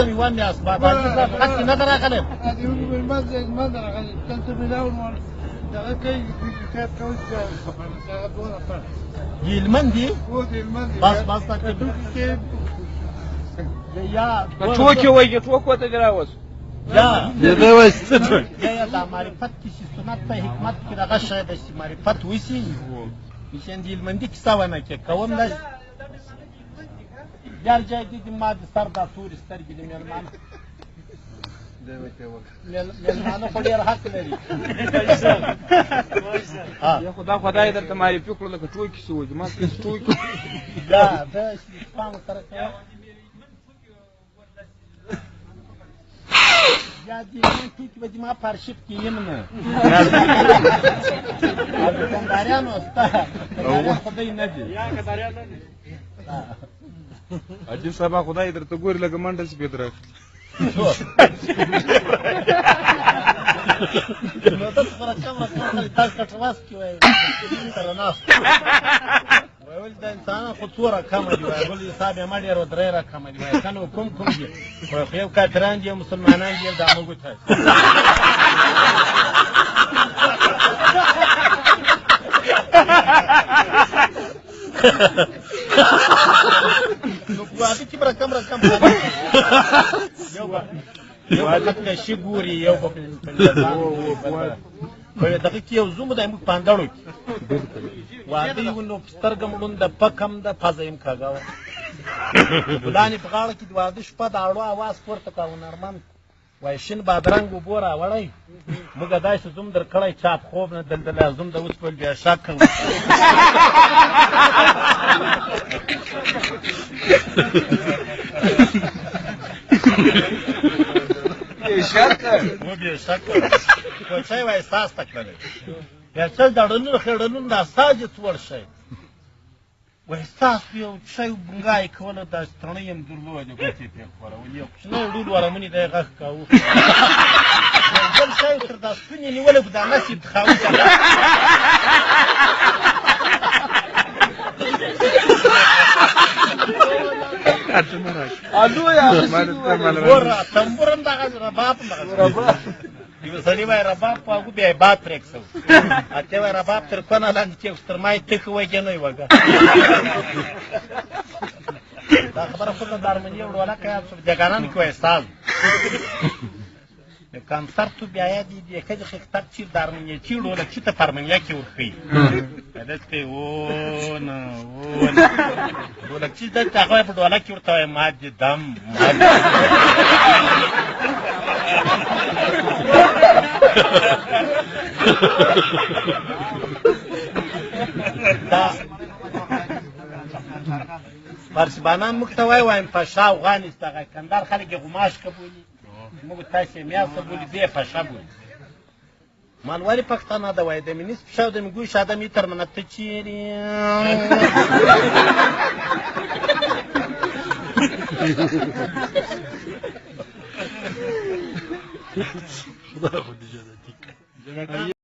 میوان میاسباب حتی نداره اقلب هذه يقولوا بالمادة كنت بلاون دغه کوي کار کوي هغه دوه نفر هلمند دي هو د هلمند بس یا ټوکې وایي ټوکو ته دې راوست یا دې وایي یا دا معرفت کې چې سنت په حکمت کې دغه شی د معرفت وسی میشن دی هلمندي کیسه ونه کې کوم نه یار جای دې ما د سر دا تور سترګې د میرمن میلمانه خو ډېر حق لري یا خدای درته معرفي کړو لکه ټوکې شي وایي زما ټوکې یا دا پام سره کوه یا دې من ټوکې به دې ما پارشیف کې یم نه کنداریانو ستا کنداریان خدای نه دي یا کنداریان نه دي عجیب سبا خدای درته ګوري لکه منډه سپې درک نو ته سره کمره خلک تاسو کټواس کې وایي سره ناست وایي دا انسان خو څوره کمه دي وایي بل حساب یې ما ډېر و درې رقمه دي وایي کنه کوم دي خو یو کافران دي مسلمانان دي دا موږ ته نو واده کې رقم یو واده شي ګوري یو په دغه کې یو زوم د موږ پاندړو کې واده یو نو سترګم لوند پکم د فزایم کاغاو بلانی په غاړه کې د واده شپه د اړو आवाज پورته کاو نرمن وای شین بادرنګ وبورا وړای موږ داسې زوم در کړای چاپ خوب نه دلدل ازم د اوس په بیا شک کوم شک مو بیا شک کوم څه وای احساس تکړه یا څل دړنو خړنو د ساج څور شي وای احساس یو شی بنګای کوله د ستړیم درلود کوتي په خوره ولې څنګه ډول ورمنې د غخ کاو بل شی تر دا سپینې نیولې په دانه سي تخاو الو یا ورا تمبرم دغه رباب یو سړی وای رباب په هغه بیا باد ترکسو اته وای رباب تر کنه لاندې چې سترمای تخ وګنوي وګه دا خبره خو د دارمنی وړوله کې څه جګانان کوي استاد کنسرت بیا دې کله چې خطر چې دارمنی چې وړوله چې ته فرمانیا کې ورخی دته و نه وړوله چې د هغه په وړوله کې ورته ما دې دم دا پارسبانان مختوای وایم پاشا افغانستان کندار خلک غماش قبولي موږ تاسو میاسه بولی به پاشا بولی مالوالي پښتانه دا وای د مینس شاو د مګو شاده می تر منته چیرې خدا خو دې جنتیک